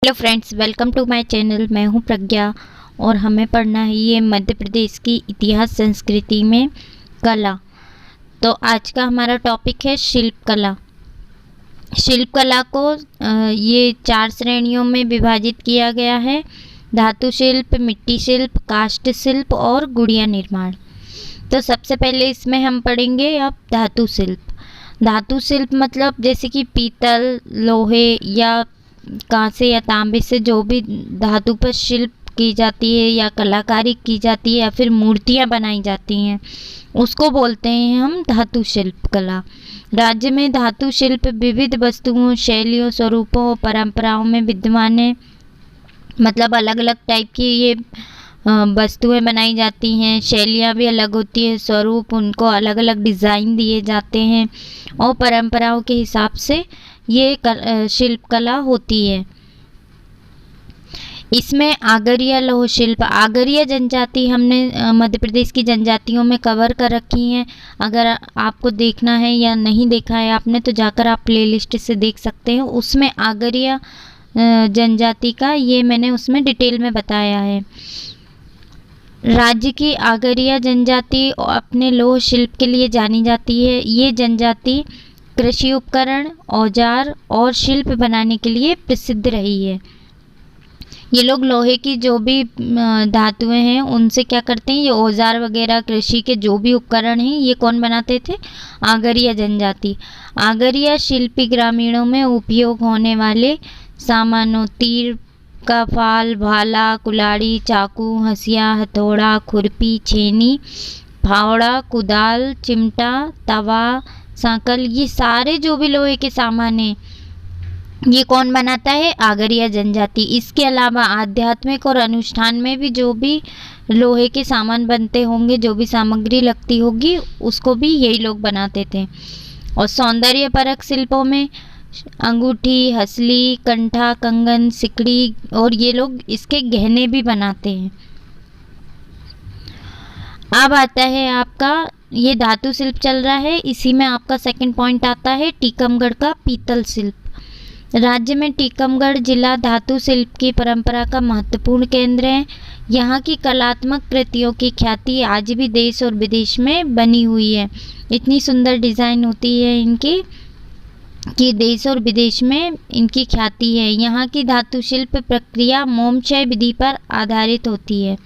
Hello friends, welcome to my channel. मैं हूं प्रज्ञा और हमें पढ़ना है ये मध्य प्रदेश की इतिहास संस्कृति में कला। तो आज का हमारा टॉपिक है शिल्प कला। शिल्प कला को ये 4 श्रेणियों में विभाजित किया गया है: धातु शिल्प, मिट्टी शिल्प, काष्ठ शिल्प और गुड़िया निर्माण। तो सबसे पहले इसमें हम पढ़ेंगे अब धातु शिल्प। धातु शिल्प मतलब जैसे कि पीतल, लोहे या कांसे या तांबे से जो भी धातु पर शिल्प की जाती है या कलाकारी की जाती है या फिर मूर्तियां बनाई जाती हैं, उसको बोलते हैं हम धातु शिल्प कला। राज्य में धातु शिल्प विविध वस्तुओं, शैलियों, स्वरूपों और परंपराओं में विद्यमान है। मतलब अलग अलग टाइप की ये वस्तुएं बनाई जाती हैं, शैलियाँ भी अलग होती है, स्वरूप उनको अलग अलग डिज़ाइन दिए जाते हैं और परंपराओं के हिसाब से ये शिल्प कला होती है। इसमें आगरिया लौह शिल्प, आगरिया जनजाति हमने मध्य प्रदेश की जनजातियों में कवर कर रखी हैं। अगर आपको देखना है या नहीं देखा है आपने तो जाकर आप प्लेलिस्ट से देख सकते हैं। उसमें आगरिया जनजाति का ये मैंने उसमें डिटेल में बताया है। राज्य की आगरिया जनजाति अपने लौह शिल्प के लिए जानी जाती है। ये जनजाति कृषि उपकरण, औजार और शिल्प बनाने के लिए प्रसिद्ध रही है। ये लोग लोहे की जो भी धातुएं हैं उनसे क्या करते हैं, ये औजार वगैरह कृषि के जो भी उपकरण हैं ये कौन बनाते थे? आगरिया जनजाति। आगरिया शिल्पी ग्रामीणों में उपयोग होने वाले सामानों तीर का फाल, भाला, कुल्हाड़ी, चाकू, हंसिया, हथौड़ा, खुरपी, छेनी, फावड़ा, कुदाल, चिमटा, तवा, सांकल, ये सारे जो भी लोहे के सामान हैं ये कौन बनाता है? आगरिया जनजाति। इसके अलावा आध्यात्मिक और अनुष्ठान में भी जो भी लोहे के सामान बनते होंगे, जो भी सामग्री लगती होगी उसको भी यही लोग बनाते थे। और सौंदर्य परक शिल्पों में अंगूठी, हसली, कंठा, कंगन, सिकड़ी और ये लोग इसके गहने भी बनाते हैं। अब आता है आपका ये धातु शिल्प चल रहा है, इसी में आपका सेकंड पॉइंट आता है टीकमगढ़ का पीतल शिल्प। राज्य में टीकमगढ़ जिला धातु शिल्प की परंपरा का महत्वपूर्ण केंद्र है। यहाँ की कलात्मक कृतियों की ख्याति आज भी देश और विदेश में बनी हुई है। इतनी सुंदर डिज़ाइन होती है इनकी कि देश और विदेश में इनकी ख्याति है। यहाँ की धातु शिल्प प्रक्रिया मोमचय विधि पर आधारित होती है।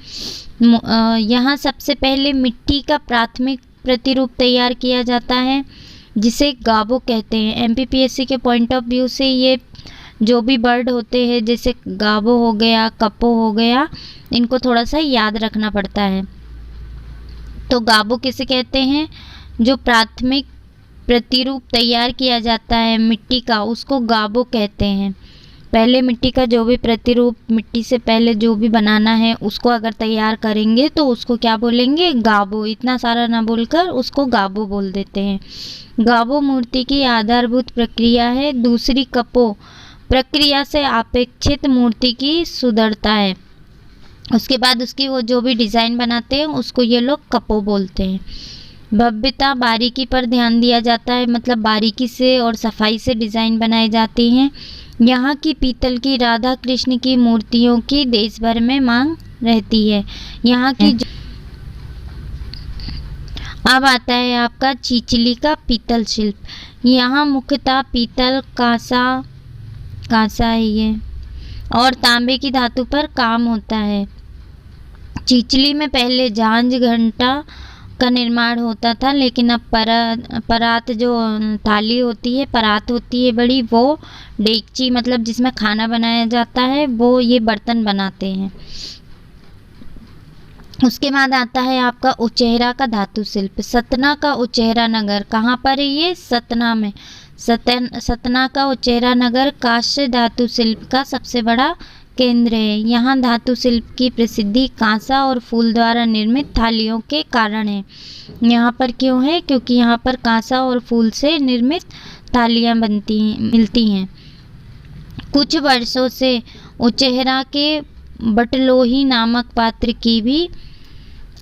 यहाँ सबसे पहले मिट्टी का प्राथमिक प्रतिरूप तैयार किया जाता है जिसे गाबो कहते हैं। एमपीपीएससी के पॉइंट ऑफ व्यू से ये जो भी बर्ड होते हैं जैसे गाबो हो गया, कपो हो गया, इनको थोड़ा सा याद रखना पड़ता है। तो गाबो किसे कहते हैं? जो प्राथमिक प्रतिरूप तैयार किया जाता है मिट्टी का उसको गाबो कहते हैं। पहले मिट्टी का जो भी प्रतिरूप, मिट्टी से पहले जो भी बनाना है उसको अगर तैयार करेंगे तो उसको क्या बोलेंगे? गाबो। इतना सारा ना बोलकर उसको गाबो बोल देते हैं। गाबो मूर्ति की आधारभूत प्रक्रिया है। दूसरी कपो प्रक्रिया से अपेक्षित मूर्ति की सुंदरता है। उसके बाद उसकी वो जो भी डिज़ाइन बनाते हैं उसको ये लोग कपो बोलते हैं। भव्यता, बारीकी पर ध्यान दिया जाता है, मतलब बारीकी से और सफाई से डिज़ाइन बनाए जाते हैं। यहाँ की पीतल की राधा कृष्ण की मूर्तियों की देश भर में मांग रहती है। यहाँ की अब आता है आपका चिचली का पीतल शिल्प। यहाँ मुख्यतः पीतल, कांसा है ये, और तांबे की धातु पर काम होता है। चिचली में पहले झांझ घंटा का निर्माण होता था, लेकिन अब परात जो थाली होती है, परात होती है बड़ी, वो डेगची मतलब जिसमें खाना बनाया जाता है, वो ये बर्तन बनाते हैं। उसके बाद आता है आपका उचेहरा का धातु शिल्प। सतना का उचेहरा नगर कहाँ पर है? ये सतना में। सतना का उचेहरा नगर कांस्य धातु शिल्प का सबसे बड़ा केंद्र है। यहाँ धातु शिल्प की प्रसिद्धि कांसा और फूल द्वारा निर्मित थालियों के कारण है। यहाँ पर क्यों है? क्योंकि यहाँ पर कांसा और फूल से निर्मित थालियाँ मिलती हैं। कुछ वर्षों से उचेहरा के बटलोही नामक पात्र की भी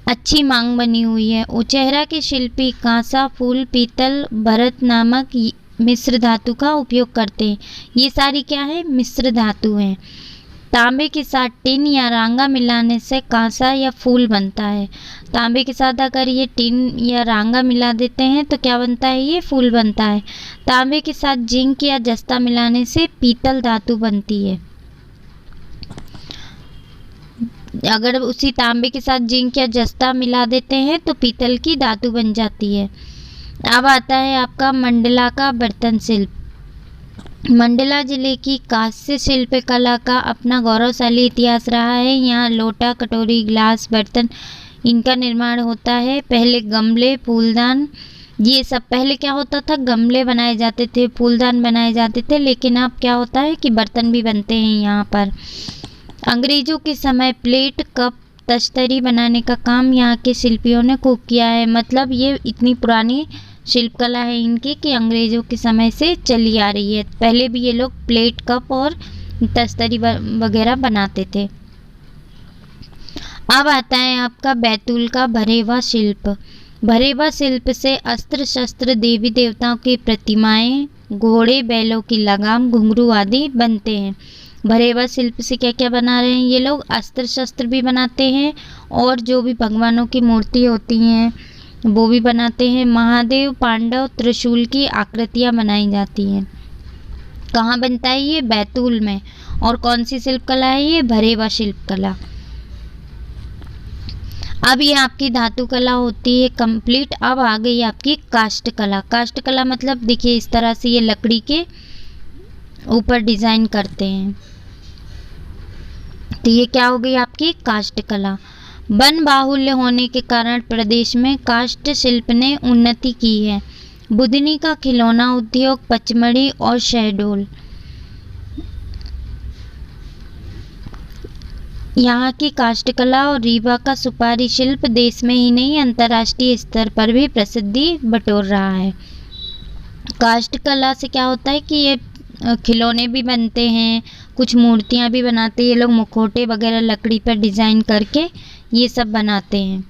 अच्छी मांग बनी हुई है। उचेहरा के शिल्पी कांसा, फूल, पीतल, भरत नामक मिश्र धातु का उपयोग करते हैं। ये सारी क्या है, मिश्र धातु हैं। तांबे के साथ टिन या रांगा मिलाने से कांसा या फूल बनता है। तांबे के साथ अगर ये टिन या रांगा मिला देते हैं तो क्या बनता है, ये फूल बनता है। तांबे के साथ जिंक या जस्ता मिलाने से पीतल धातु बनती है। अगर उसी तांबे के साथ जिंक या जस्ता मिला देते हैं तो पीतल की धातु बन जाती है। अब आता है आपका मंडला का बर्तन शिल्प। मंडला जिले की कांस्य शिल्प कला का अपना गौरवशाली इतिहास रहा है। यहाँ लोटा, कटोरी, गिलास, बर्तन इनका निर्माण होता है। पहले गमले, फूलदान, ये सब पहले क्या होता था, गमले बनाए जाते थे, फूलदान बनाए जाते थे, लेकिन अब क्या होता है कि बर्तन भी बनते हैं यहाँ पर। अंग्रेजों के समय प्लेट, कप, तश्तरी बनाने का काम यहाँ के शिल्पियों ने खूब किया है। मतलब ये इतनी पुरानी शिल्पकला है इनकी कि अंग्रेजों के समय से चली आ रही है। पहले भी ये लोग प्लेट, कप और तश्तरी वगैरह बनाते थे। अब आता है आपका बैतूल का भरेवा शिल्प। भरेवा शिल्प से अस्त्र शस्त्र, देवी देवताओं की प्रतिमाएं, घोड़े बैलों की लगाम, घुंघरू आदि बनते हैं। भरेवा शिल्प से क्या क्या बना रहे हैं ये लोग, अस्त्र शस्त्र भी बनाते हैं और जो भी भगवानों की मूर्ति होती हैं वो भी बनाते हैं। महादेव, पांडव, त्रिशूल की आकृतियां बनाई जाती हैं। कहाँ बनता है ये, बैतूल में। और कौन सी शिल्प कला है ये, भरेवा शिल्प कला। अब ये आपकी धातु कला होती है कंप्लीट। अब आ गई आपकी काष्ठ कला। काष्ठ कला मतलब देखिए इस तरह से ये लकड़ी के ऊपर डिजाइन करते हैं, तो ये क्या हो गई आपकी काष्ठ कला। वन बाहुल्य होने के कारण प्रदेश में काष्ठ शिल्प ने उन्नति की है। बुदनी का खिलौना उद्योग, पचमढ़ी और शहडोल, यहाँ की काष्ठ कला और रीवा का सुपारी शिल्प देश में ही नहीं अंतर्राष्ट्रीय स्तर पर भी प्रसिद्धि बटोर रहा है। काष्ठ कला से क्या होता है कि ये खिलौने भी बनते हैं, कुछ मूर्तियाँ भी बनाते हैं ये लोग, मुखौटे वगैरह लकड़ी पर डिज़ाइन करके ये सब बनाते हैं।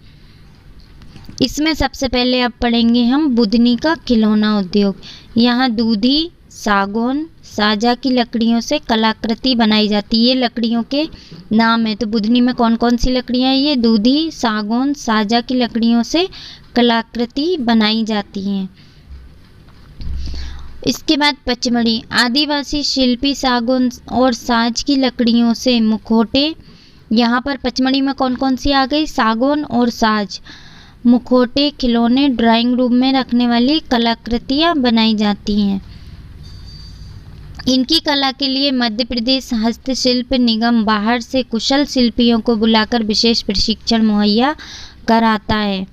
इसमें सबसे पहले अब पढ़ेंगे हम बुदनी का खिलौना उद्योग। यहाँ दूधी, सागौन, साजा की लकड़ियों से कलाकृति बनाई जाती है। ये लकड़ियों के नाम है। तो बुदनी में कौन कौन सी लकड़ियाँ हैं, ये दूधी, सागौन, साजा की लकड़ियों से कलाकृति बनाई जाती हैं। इसके बाद पचमढ़ी, आदिवासी शिल्पी सागौन और साज की लकड़ियों से मुखौटे। यहाँ पर पचमढ़ी में कौन कौन सी आ गई, सागौन और साज, मुखौटे, खिलौने, ड्राइंग रूम में रखने वाली कलाकृतियाँ बनाई जाती हैं। इनकी कला के लिए मध्य प्रदेश हस्तशिल्प निगम बाहर से कुशल शिल्पियों को बुलाकर विशेष प्रशिक्षण मुहैया कराता है।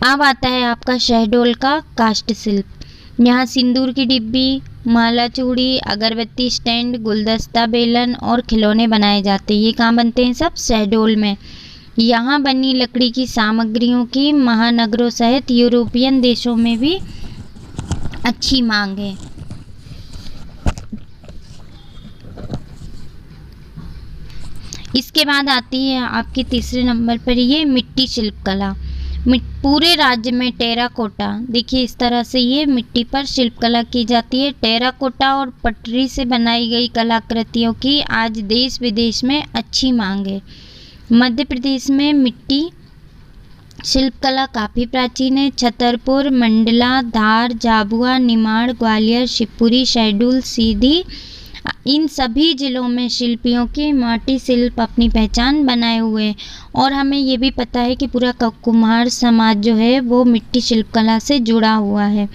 अब आता है आपका शहडोल का काष्ठ शिल्प। यहाँ सिंदूर की डिब्बी, माला चूड़ी, अगरबत्ती स्टैंड, गुलदस्ता, बेलन और खिलौने बनाए जाते हैं। ये कहाँ बनते हैं, सब शहडोल में। यहाँ बनी लकड़ी की सामग्रियों की महानगरों सहित यूरोपियन देशों में भी अच्छी मांग है। इसके बाद आती है आपकी तीसरे नंबर पर ये मिट्टी शिल्प कला। पूरे राज्य में टेराकोटा, देखिए इस तरह से ये मिट्टी पर शिल्प कला की जाती है। टेराकोटा और पटरी से बनाई गई कलाकृतियों की आज देश विदेश में अच्छी मांग है। मध्य प्रदेश में मिट्टी शिल्प कला काफ़ी प्राचीन है। छतरपुर, मंडला, धार, झाबुआ, निमाड़, ग्वालियर, शिवपुरी, शहडोल, सीधी, इन सभी जिलों में शिल्पियों की माटी शिल्प अपनी पहचान बनाए हुए हैं। और हमें ये भी पता है कि पूरा कुम्हार समाज जो है वो मिट्टी शिल्प कला से जुड़ा हुआ है,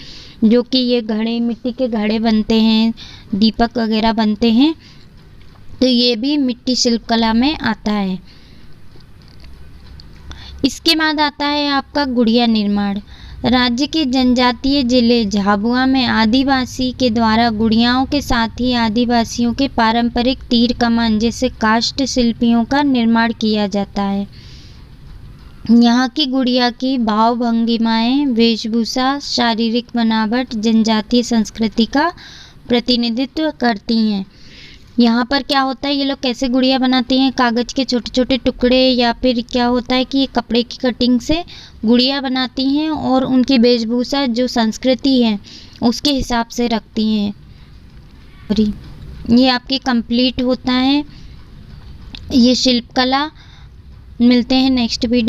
जो कि ये घड़े, मिट्टी के घड़े बनते हैं, दीपक वगैरह बनते हैं, तो ये भी मिट्टी शिल्प कला में आता है। इसके बाद आता है आपका गुड़िया निर्माण। राज्य के जनजातीय जिले झाबुआ में आदिवासी के द्वारा गुड़ियाओं के साथ ही आदिवासियों के पारंपरिक तीर कमान जैसे काष्ठ शिल्पियों का निर्माण किया जाता है। यहाँ की गुड़िया की भाव भंगिमाएँ, वेशभूषा, शारीरिक बनावट जनजातीय संस्कृति का प्रतिनिधित्व करती हैं। यहाँ पर क्या होता है, ये लोग कैसे गुड़िया बनाती हैं, कागज़ के छोटे छोटे टुकड़े या फिर क्या होता है कि कपड़े की कटिंग से गुड़िया बनाती हैं और उनकी वेशभूषा जो संस्कृति है उसके हिसाब से रखती हैं। और ये आपके कंप्लीट होता है ये शिल्पकला। मिलते हैं नेक्स्ट वीडियो।